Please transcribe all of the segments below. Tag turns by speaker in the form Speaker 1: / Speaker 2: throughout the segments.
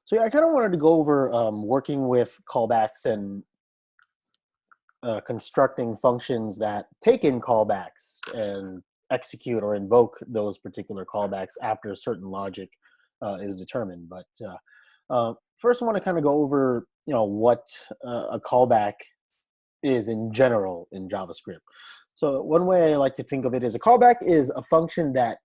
Speaker 1: So yeah, I kind of wanted to go over working with callbacks and constructing functions that take in callbacks and execute or invoke those particular callbacks after certain logic is determined. But first, I want to kind of go over what a callback is in general in JavaScript. So one way I like to think of it is a callback is a function that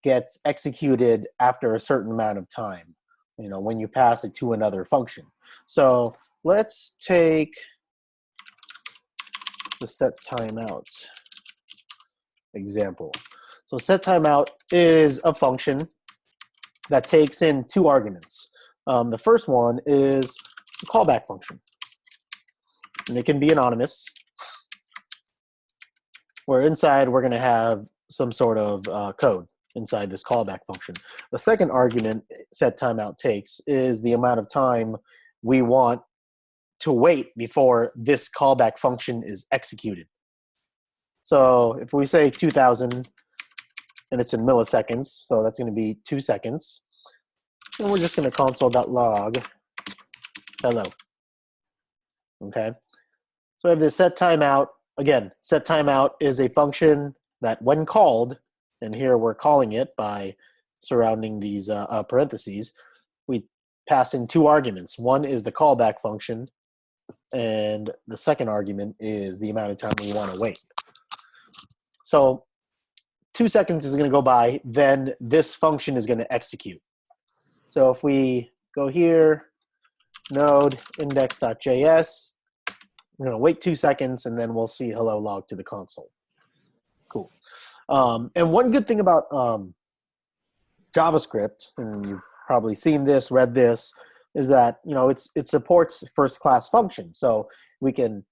Speaker 1: gets executed after a certain amount of time, when you pass it to another function. So let's take the set timeout example. So set timeout is a function that takes in two arguments. The first one is the callback function, and it can be anonymous, where inside we're going to have some sort of code inside this callback function. The second argument set timeout takes is the amount of time we want to wait before this callback function is executed. So if we say 2000 and it's in milliseconds, so that's going to be 2 seconds, and we're just going to console.log hello. Okay, so we have this set timeout. Again, set timeout is a function that when called, and here we're calling it by surrounding these parentheses, we pass in two arguments. One is the callback function, and the second argument is the amount of time we want to wait. So 2 seconds is going to go by, then this function is going to execute. So if we go here, node index.js, we're going to wait 2 seconds, and then we'll see hello log to the console. Cool. And one good thing about JavaScript, and you've probably seen this, read this, is that it supports first-class functions. So we can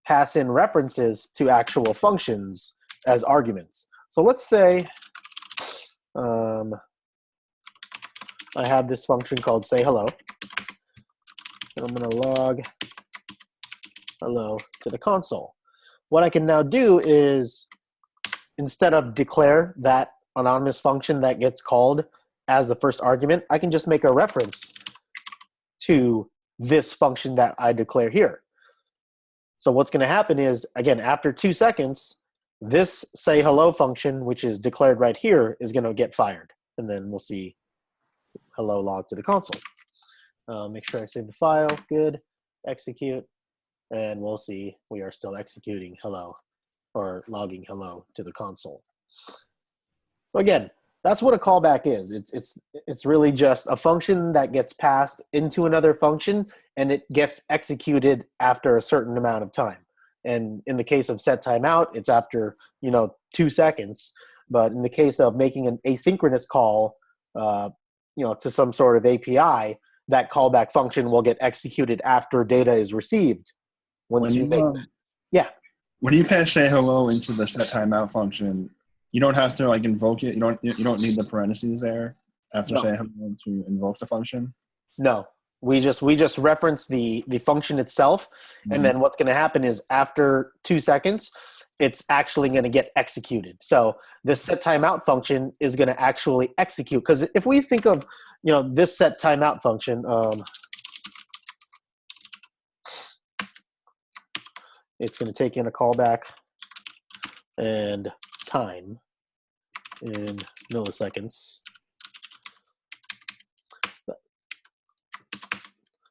Speaker 1: pass in references to actual functions as arguments. So let's say I have this function called say hello, and I'm going to log hello to the console. What I can now do is, instead of declare that anonymous function that gets called as the first argument, I can just make a reference to this function that I declare here. So what's going to happen is, again, after 2 seconds, this say hello function, which is declared right here, is going to get fired. And then we'll see hello log to the console. Make sure I save the file. Good. Execute. And we'll see we are still executing hello, or logging hello to the console. Again, that's what a callback is. It's really just a function that gets passed into another function, and it gets executed after a certain amount of time. And in the case of set timeout, it's after 2 seconds. But in the case of making an asynchronous call, to some sort of API, that callback function will get executed after data is received. Once you make that. Yeah.
Speaker 2: When you pass say hello into the set timeout function, you don't have to invoke it. You don't need the parentheses there after say hello to invoke the function.
Speaker 1: No, we just reference the function itself, and then what's going to happen is after 2 seconds, it's actually going to get executed. So this set timeout function is going to actually execute, because if we think of this set timeout function. It's going to take in a callback and time in milliseconds.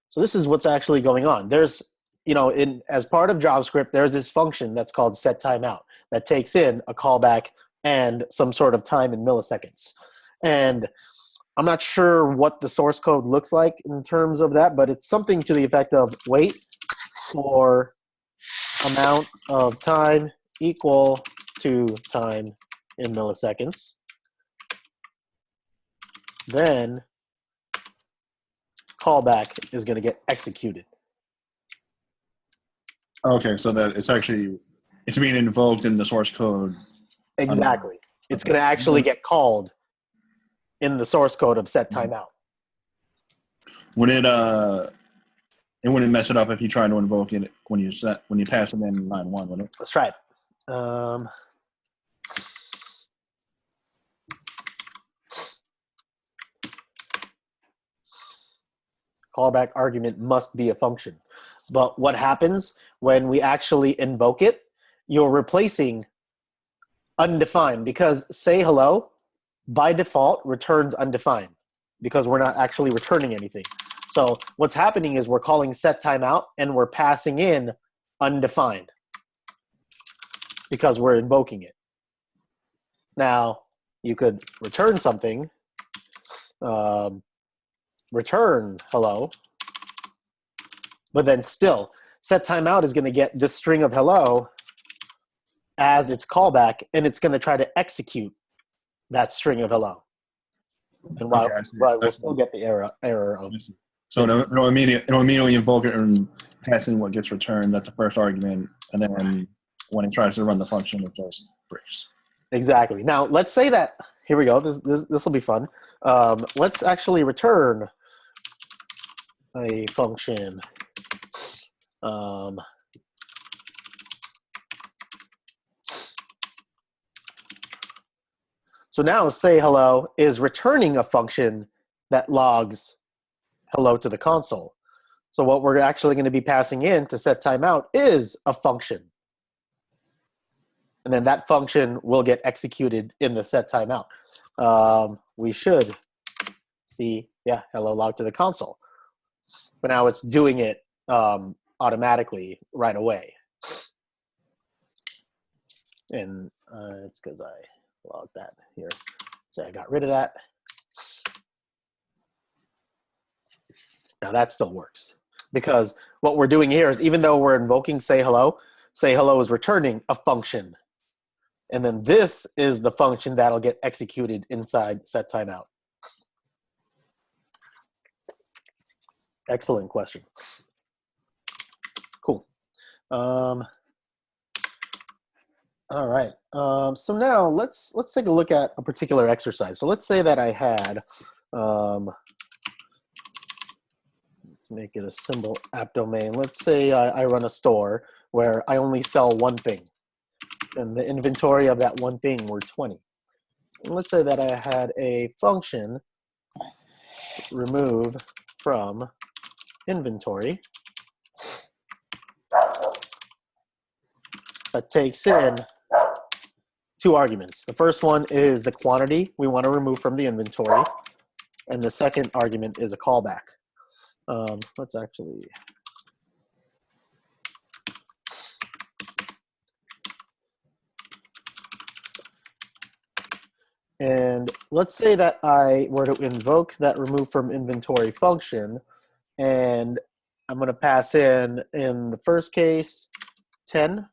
Speaker 1: So this is what's actually going on. There's, as part of JavaScript, there's this function that's called set timeout that takes in a callback and some sort of time in milliseconds. And I'm not sure what the source code looks like in terms of that, but it's something to the effect of wait for amount of time equal to time in milliseconds. Then callback is going to get executed.
Speaker 2: Okay, so that it's being invoked in the source code.
Speaker 1: Exactly. It's going to actually get called in the source code of set timeout.
Speaker 2: It wouldn't mess it up if you try to invoke it when you pass it in line 1, would it?
Speaker 1: Let's try it. Callback argument must be a function. But what happens when we actually invoke it? You're replacing undefined, because say hello by default returns undefined because we're not actually returning anything. So what's happening is we're calling set timeout and we're passing in undefined because we're invoking it. Now you could return something, return hello, but then still set timeout is going to get this string of hello as its callback, and it's going to try to execute that string of hello. And while we'll still get the error of.
Speaker 2: So it'll immediately invoke it and pass in what gets returned. That's the first argument, and then when it tries to run the function, it just breaks.
Speaker 1: Exactly. Now let's say that here we go. This will be fun. Let's actually return a function. So now say hello is returning a function that logs hello to the console. So what we're actually going to be passing in to set timeout is a function. And then that function will get executed in the set timeout. We should see, yeah, hello log to the console. But now it's doing it automatically right away. And it's because I logged that here. So I got rid of that. Now that still works, because what we're doing here is, even though we're invoking say hello is returning a function. And then this is the function that'll get executed inside set timeout. Excellent question. Cool. All right. So now let's take a look at a particular exercise. So let's say that I had, let's make it a simple app domain. Let's say I run a store where I only sell one thing, and the inventory of that one thing were 20. And let's say that I had a function remove from inventory that takes in 2 arguments. The first one is the quantity we want to remove from the inventory, and the second argument is a callback. Let's actually, and let's say that I were to invoke that remove from inventory function, and I'm going to pass in the first case 10.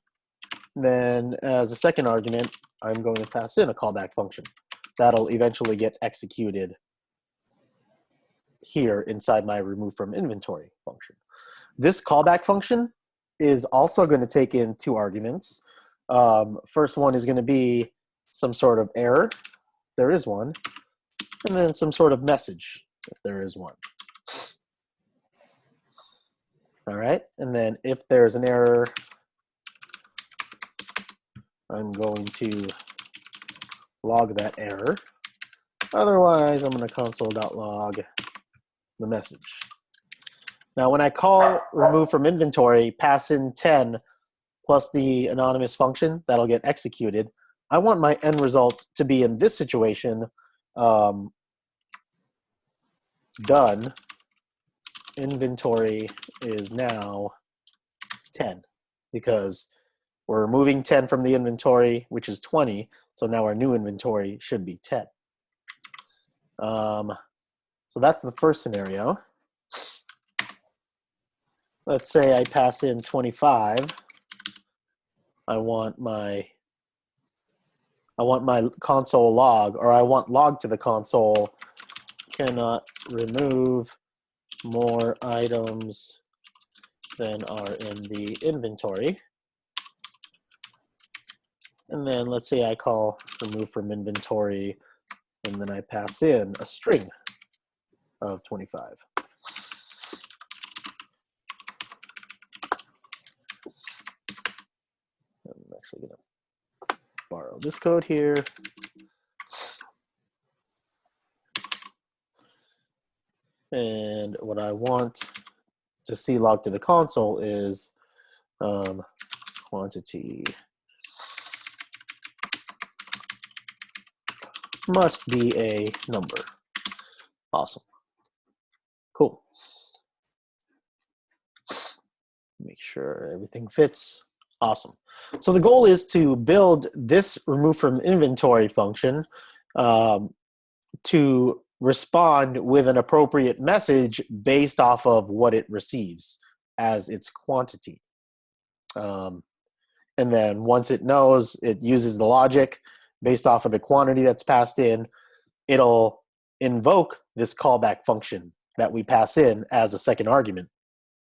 Speaker 1: Then as a second argument, I'm going to pass in a callback function. That'll eventually get executed here inside my remove from inventory function. This callback function is also going to take in 2 arguments. First one is going to be some sort of error, if there is one, and then some sort of message, if there is one. All right, and then if there's an error, I'm going to log that error. Otherwise, I'm going to console.log the message. Now, when I call remove from inventory, pass in 10 plus the anonymous function that'll get executed, I want my end result to be, in this situation, done. Inventory is now 10, because we're removing 10 from the inventory, which is 20. So now our new inventory should be 10. So that's the first scenario. Let's say I pass in 25. I want my console log, or I want log to the console, cannot remove more items than are in the inventory. And then let's say I call remove from inventory, and then I pass in a string of 25. I'm actually going to borrow this code here. And what I want to see logged to the console is quantity must be a number. Awesome. Cool. Make sure everything fits. Awesome. So the goal is to build this remove from inventory function to respond with an appropriate message based off of what it receives as its quantity. And then once it knows, it uses the logic based off of the quantity that's passed in, it'll invoke this callback function that we pass in as a second argument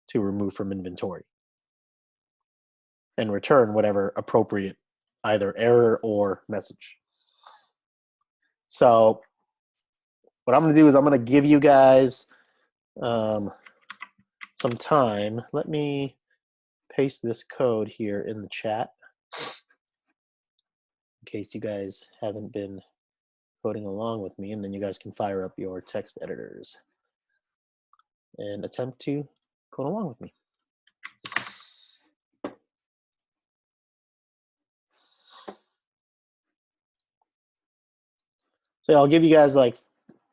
Speaker 1: to remove from inventory and return whatever appropriate either error or message. So what I'm going to do is I'm going to give you guys some time. Let me paste this code here in the chat in case you guys haven't been coding along with me, and then you guys can fire up your text editors and attempt to code along with me. So I'll give you guys like,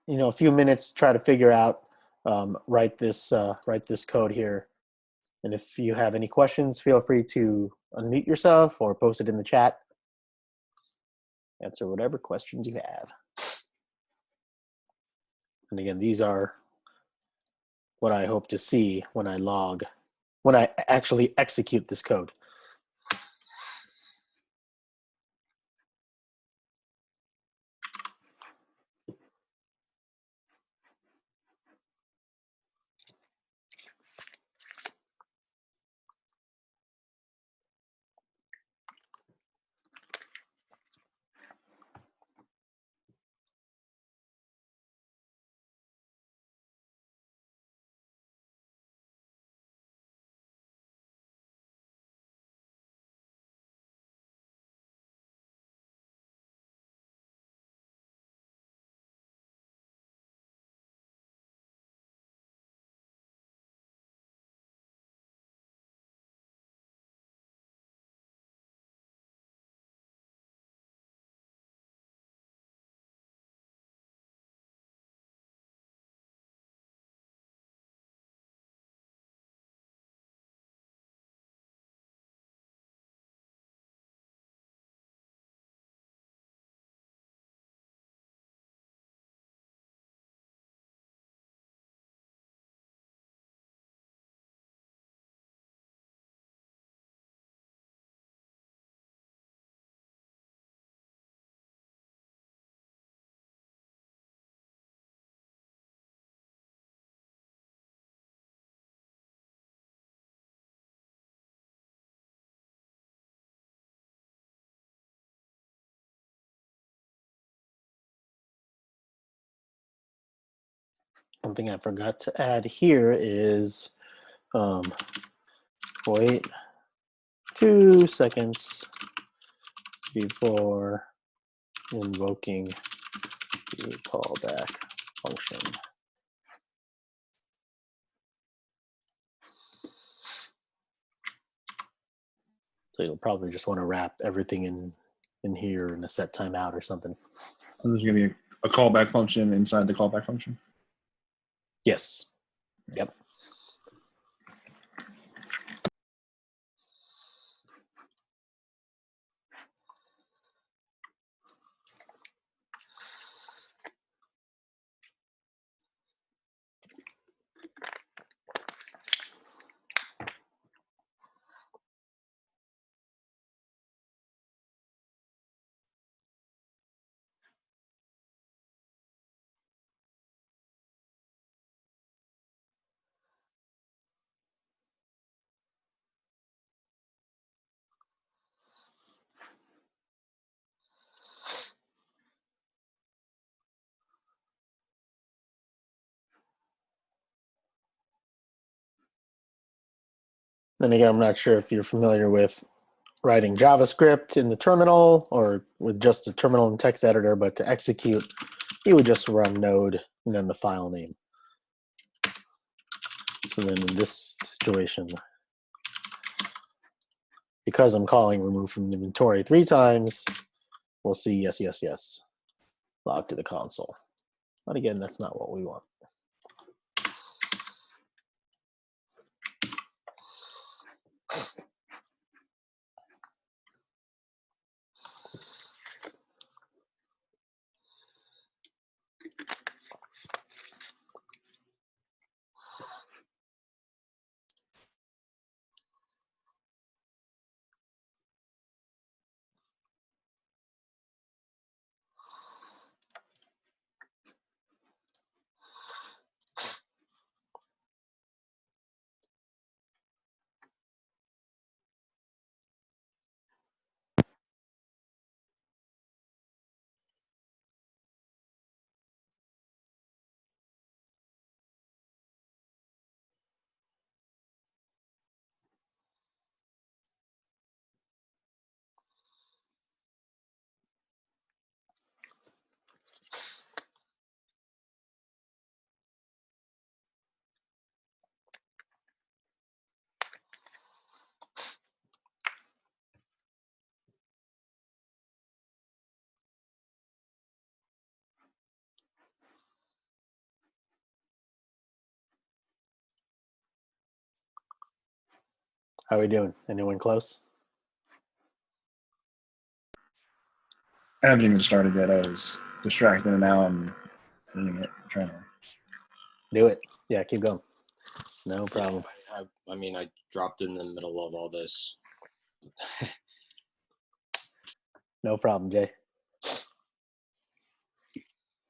Speaker 1: a few minutes to try to figure out, write this code here. And if you have any questions, feel free to unmute yourself or post it in the chat. Answer whatever questions you have. And again, these are what I hope to see when I actually execute this code. One thing I forgot to add here is wait 2 seconds before invoking the callback function. So you'll probably just want to wrap everything in here in a set timeout or something.
Speaker 2: So there's going to be a callback function inside the callback function?
Speaker 1: Yes. Yep. Then again, I'm not sure if you're familiar with writing JavaScript in the terminal or with just a terminal and text editor, but to execute, you would just run node and then the file name. So then in this situation, because I'm calling remove from inventory 3 times, we'll see yes, yes, yes, log to the console. But again, that's not what we want. How are we doing? Anyone close?
Speaker 2: I haven't even started yet. I was distracted, and now I'm doing it. I'm trying to.
Speaker 1: Do it. Yeah, keep going. No problem.
Speaker 3: I mean, I dropped in the middle of all this.
Speaker 1: No problem, Jay.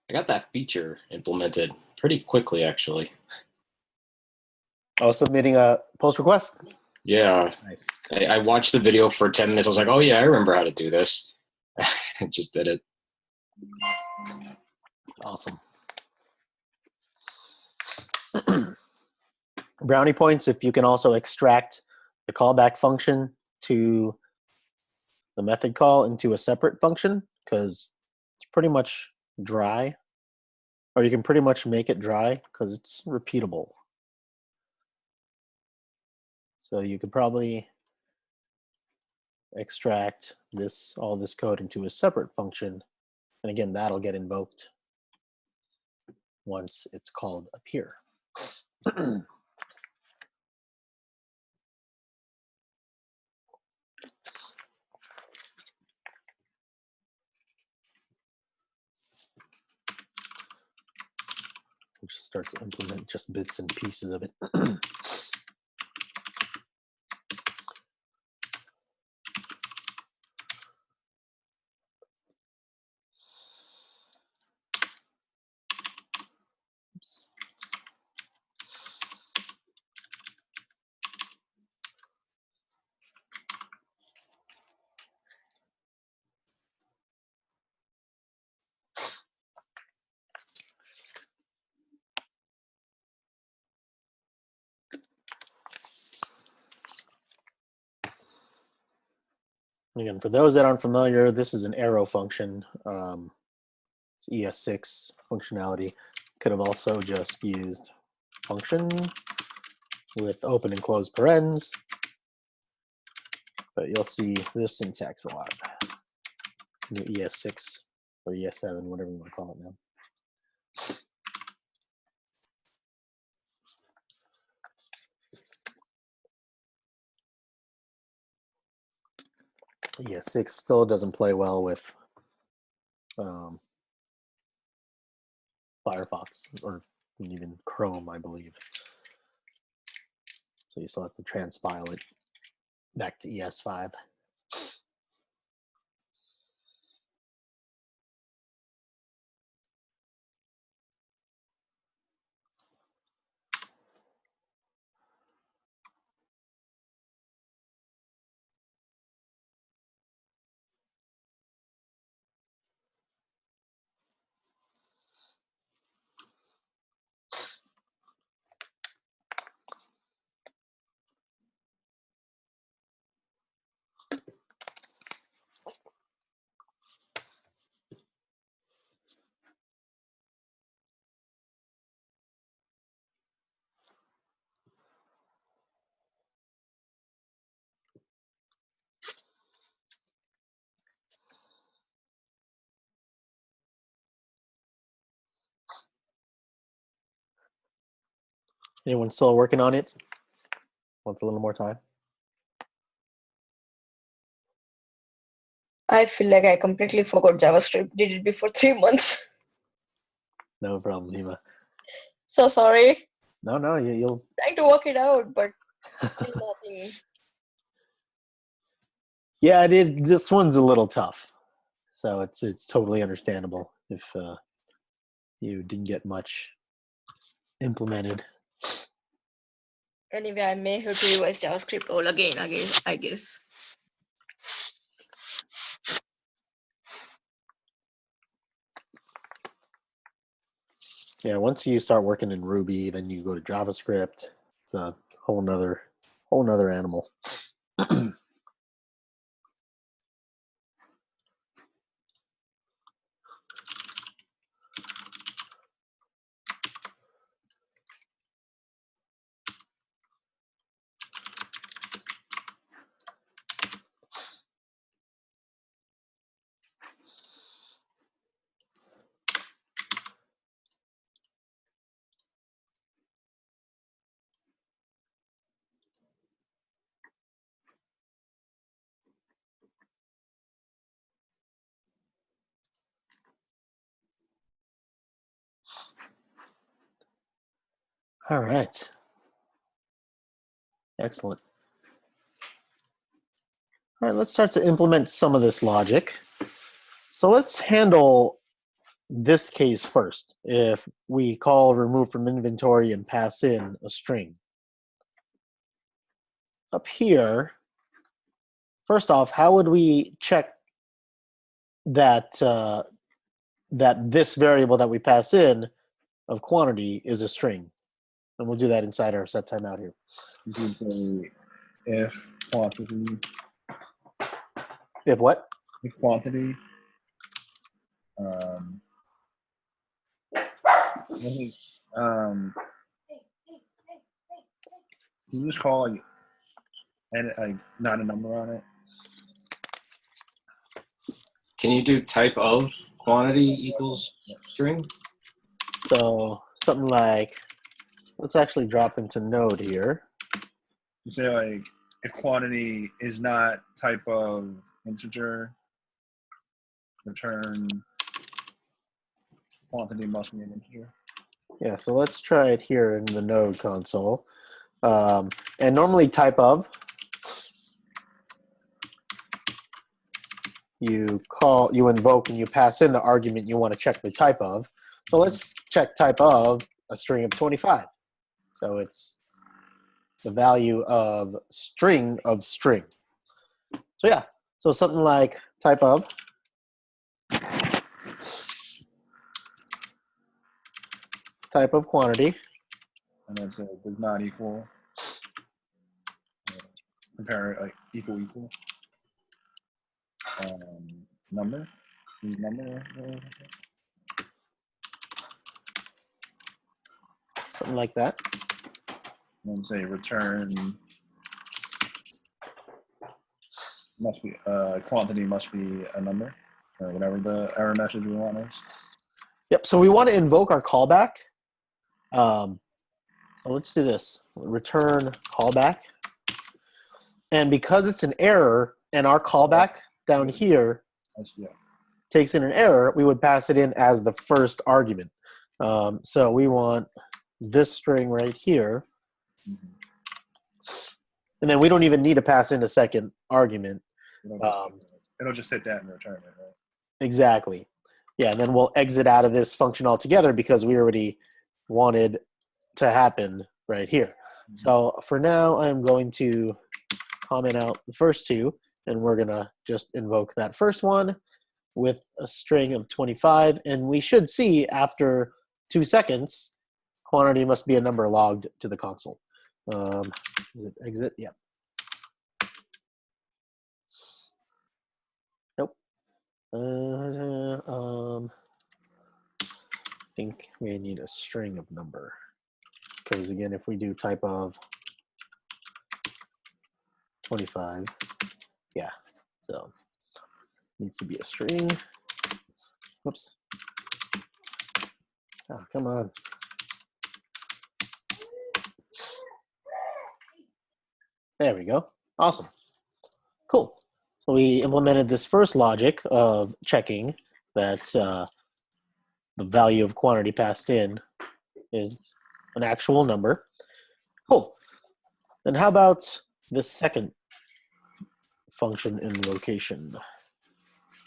Speaker 3: I got that feature implemented pretty quickly, actually.
Speaker 1: Oh, submitting a post request?
Speaker 3: Yeah.
Speaker 1: Nice.
Speaker 3: I watched the video for 10 minutes. I was like, oh, yeah, I remember how to do this. I just did it.
Speaker 1: Awesome. Brownie points if you can also extract the callback function to the method call into a separate function, because it's pretty much dry, or you can pretty much make it dry because it's repeatable. So you could probably extract all this code into a separate function, and again, that'll get invoked once it's called up here. We'll just start to implement just bits and pieces of it. Oops. Again, for those that aren't familiar, this is an arrow function. It's ES6 functionality. Could have also just used function with open and close parens, but you'll see this syntax a lot. The ES6 or ES7, whatever you want to call it now. ES6 still doesn't play well with Firefox or even Chrome, I believe. So you still have to transpile it back to ES5. Anyone still working on it? Wants a little more time?
Speaker 4: I feel like I completely forgot JavaScript. Did it before 3 months.
Speaker 1: No problem, Hema.
Speaker 4: So sorry.
Speaker 1: No, you'll.
Speaker 4: Trying to work it out, but still nothing.
Speaker 1: Yeah, it is. This one's a little tough, so it's totally understandable if you didn't get much implemented.
Speaker 4: Anyway, I may have to revise JavaScript all again, I guess.
Speaker 1: Yeah, once you start working in Ruby, then you go to JavaScript. It's a whole nother animal. All right. Excellent. All right, let's start to implement some of this logic. So let's handle this case first. If we call remove from inventory and pass in a string. Up here, first off, how would we check that that this variable that we pass in of quantity is a string? And we'll do that inside our set timeout here.
Speaker 2: You could say if quantity.
Speaker 1: If what?
Speaker 2: If quantity. I think, you just call like, and like not a number on it.
Speaker 3: Can you do type of quantity equals string?
Speaker 1: So something like, let's actually drop into Node here.
Speaker 2: You say like if quantity is not type of integer, return quantity must be an integer.
Speaker 1: Yeah, so let's try it here in the Node console. And normally type of, you invoke and you pass in the argument you want to check the type of. So let's check type of a string of 25. So it's the value of string of string. So yeah, so something like type of quantity.
Speaker 2: And then say does not equal, compare it like equal, number,
Speaker 1: Something like that.
Speaker 2: and then say return must be, quantity must be a number, or whatever the error message we want is.
Speaker 1: Yep, so we want to invoke our callback. So let's do this. Return callback. And because it's an error and our callback down here takes in an error, we would pass it in as the first argument. So we want this string right here. And then we don't even need to pass in a second argument.
Speaker 2: It'll just hit that and return it, right?
Speaker 1: Exactly. Yeah, and then we'll exit out of this function altogether because we already wanted to happen right here. So for now, I'm going to comment out the first two, and we're going to just invoke that first one with a string of 25. And we should see after 2 seconds, quantity must be a number logged to the console. Is it exit? Yeah. Nope. I think we need a string of number. Because again, if we do type of 25, yeah, so needs to be a string. Whoops. Oh, come on. There we go. Awesome. Cool. So we implemented this first logic of checking that the value of quantity passed in is an actual number. Cool. Then how about the second function invocation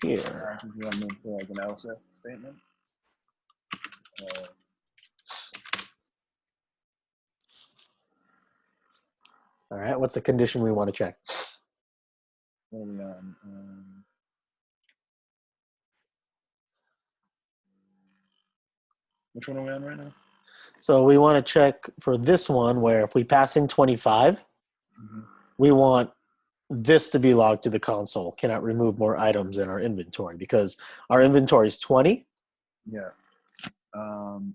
Speaker 1: here?
Speaker 2: You want to move to like an else if statement?
Speaker 1: All right. What's the condition we want to check?
Speaker 2: What are we on? Which one are we on right now?
Speaker 1: So we want to check for this one where if we pass in 25, we want this to be logged to the console. Cannot remove more items in our inventory because our inventory is 20.
Speaker 2: Yeah. I'm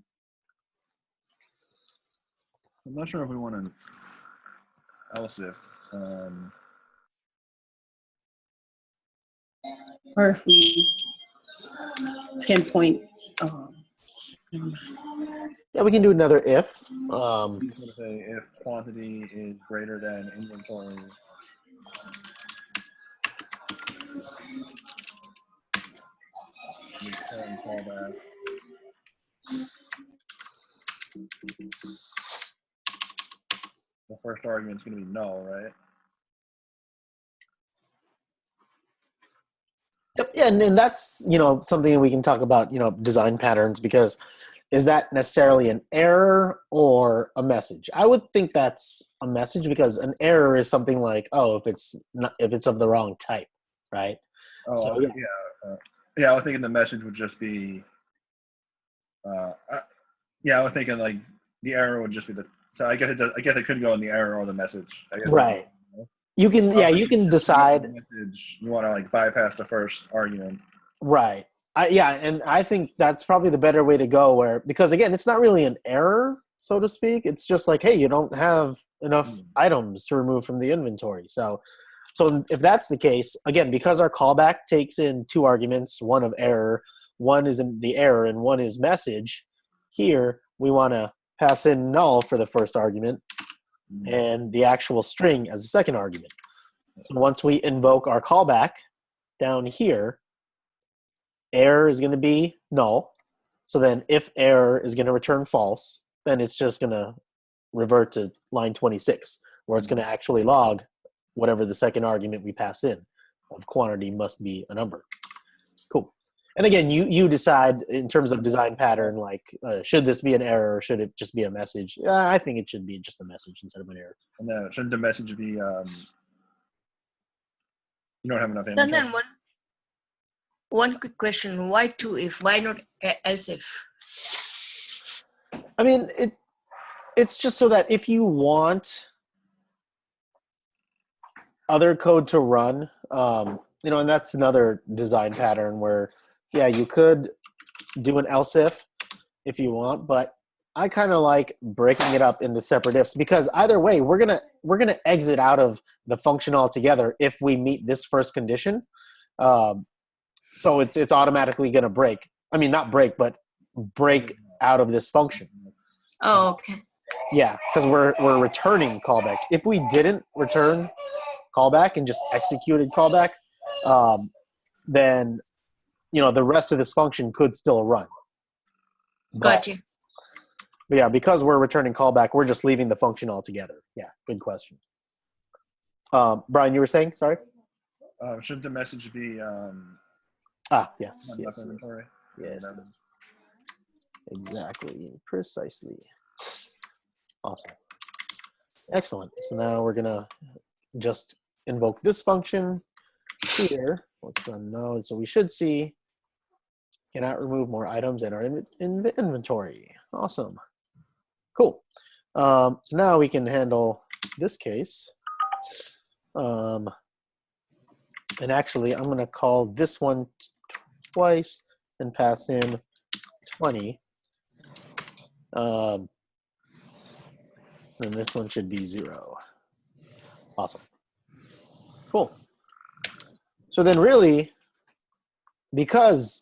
Speaker 2: not sure if we want to else if.
Speaker 5: Or if we pinpoint.
Speaker 1: Yeah, we can do another if.
Speaker 2: I'm just going to say if quantity is greater than inventory. Return callback. The first argument is going to be null, right?
Speaker 1: Yep. Yeah, and that's something we can talk about. Design patterns because is that necessarily an error or a message? I would think that's a message because an error is something like if it's of the wrong type, right?
Speaker 2: Oh,
Speaker 1: So,
Speaker 2: okay, yeah. I was thinking the message would just be. I was thinking like the error would just be the. So I guess it does. I guess it could go in the error or the message. I guess
Speaker 1: right. You can decide.
Speaker 2: Message, you want to like bypass the first argument.
Speaker 1: Right. And I think that's probably the better way to go because again, it's not really an error, so to speak. It's just like, hey, you don't have enough items to remove from the inventory. So if that's the case, again, because our callback takes in two arguments, one of error, one is in the error and one is message, here we want to pass in null for the first argument and the actual string as a second argument. So once we invoke our callback down here, error is going to be null. So then if error is going to return false, then it's just going to revert to line 26, where it's going to actually log whatever the second argument we pass in of quantity must be a number. Cool. And again, you decide in terms of design pattern, like should this be an error or should it just be a message? I think it should be just a message instead of an error.
Speaker 2: And shouldn't the message be you don't have enough
Speaker 4: And
Speaker 2: inventory?
Speaker 4: then one quick question: why two if? Why not else if?
Speaker 1: I mean, it's just so that if you want other code to run, and that's another design pattern where, you could do an else if you want, but I kind of like breaking it up into separate ifs because either way, we're gonna exit out of the function altogether if we meet this first condition. So it's automatically gonna break. I mean, not break, but break out of this function.
Speaker 4: Oh, okay.
Speaker 1: Yeah, because we're returning callback. If we didn't return callback and just executed callback, then the rest of this function could still run.
Speaker 4: Gotcha.
Speaker 1: But yeah, because we're returning callback, we're just leaving the function altogether. Yeah, good question. Brian, you were saying? Sorry.
Speaker 2: Shouldn't the message be?
Speaker 1: Yes. Yes. Exactly. Precisely. Awesome. Excellent. So now we're gonna just invoke this function here. Let's run node. So we should see cannot remove more items in our inventory. Awesome. Cool. So now we can handle this case. And actually, I'm going to call this one twice and pass in 20. And this one should be 0. Awesome. Cool. So then really, because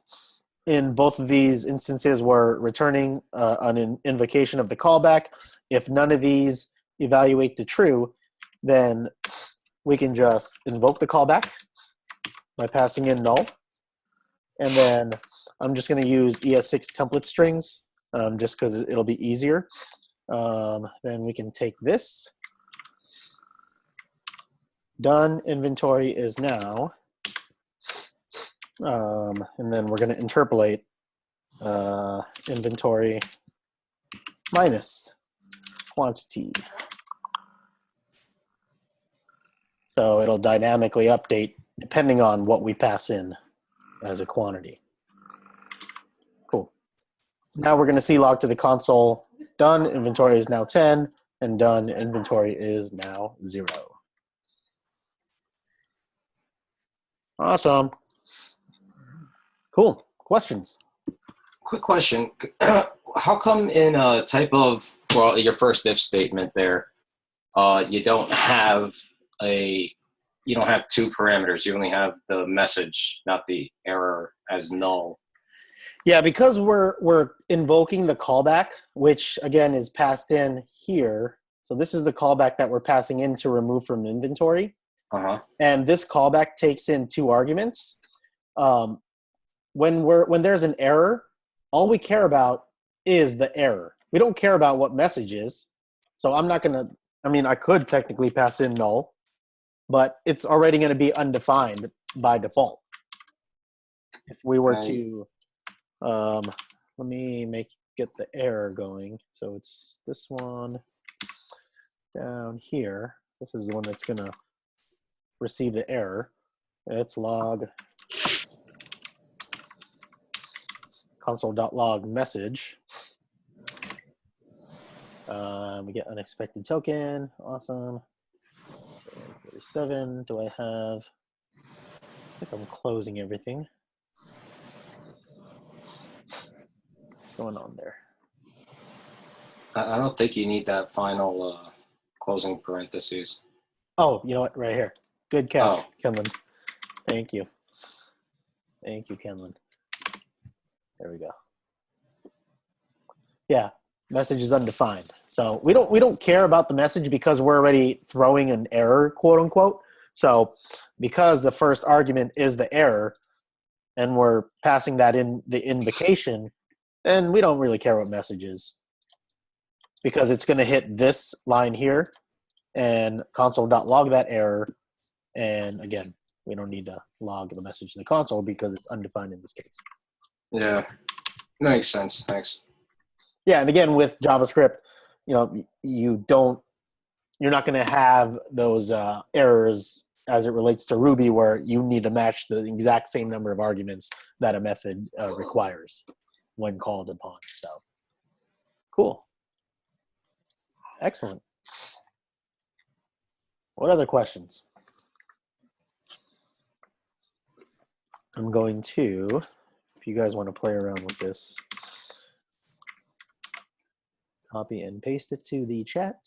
Speaker 1: in both of these instances we're returning an invocation of the callback, if none of these evaluate to true, then we can just invoke the callback by passing in null. And then I'm just going to use ES6 template strings just because it'll be easier. Then we can take this. Done inventory is now. And then we're going to interpolate inventory minus quantity. So it'll dynamically update depending on what we pass in as a quantity. Cool. So now we're going to see log to the console. Done inventory is now 10, and done inventory is now 0. Awesome. Cool. Questions?
Speaker 3: Quick question. How come in a type of, well, your first if statement there, you don't have two parameters. You only have the message, not the error, as null.
Speaker 1: Yeah, because we're invoking the callback, which again is passed in here. So this is the callback that we're passing in to remove from inventory. And this callback takes in 2 arguments. When there's an error, all we care about is the error. We don't care about what message is. So I'm not going to, I mean, I could technically pass in null, but it's already going to be undefined by default. If we were to, let me get the error going. So it's this one down here. This is the one that's going to receive the error. It's log console.log message. We get unexpected token. Awesome. So 37. Do I have? I think I'm closing everything. What's going on there?
Speaker 3: I don't think you need that final closing parentheses.
Speaker 1: Oh, you know what? Right here. Good catch,
Speaker 3: Oh.
Speaker 1: Kenlin. Thank you. Thank you, Kenlin. There we go. Yeah, message is undefined. So we don't care about the message because we're already throwing an error, quote unquote. So because the first argument is the error and we're passing that in the invocation, then we don't really care what message is because it's going to hit this line here and console.log that error. And again, we don't need to log the message to the console because it's undefined in this case.
Speaker 3: Yeah, makes sense. Thanks.
Speaker 1: Yeah, and again, with JavaScript, you're not going to have those errors as it relates to Ruby where you need to match the exact same number of arguments that a method requires when called upon. So, cool. Excellent. What other questions? I'm going to, if you guys want to play around with this, copy and paste it to the chat.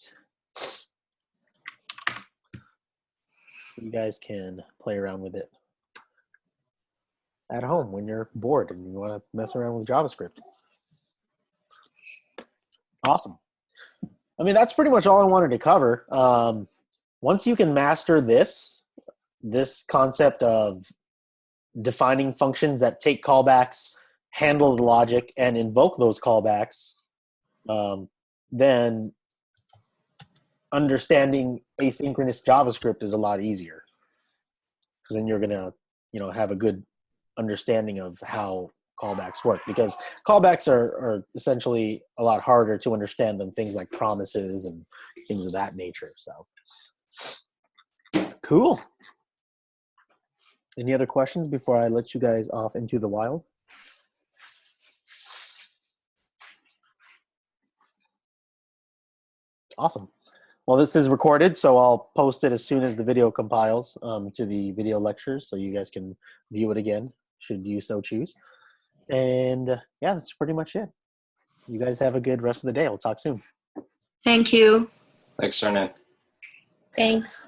Speaker 1: You guys can play around with it at home when you're bored and you want to mess around with JavaScript. Awesome. I mean, that's pretty much all I wanted to cover. Once you can master this concept of defining functions that take callbacks, handle the logic, and invoke those callbacks, then understanding asynchronous JavaScript is a lot easier because then you're gonna, have a good understanding of how callbacks work, because callbacks are essentially a lot harder to understand than things like promises and things of that nature. So cool. Any other questions before I let you guys off into the wild? Awesome. Well, this is recorded, so I'll post it as soon as the video compiles to the video lectures, so you guys can view it again, should you so choose. And yeah, that's pretty much it. You guys have a good rest of the day. We'll talk soon.
Speaker 4: Thank you.
Speaker 3: Thanks, Cernan.
Speaker 4: Thanks.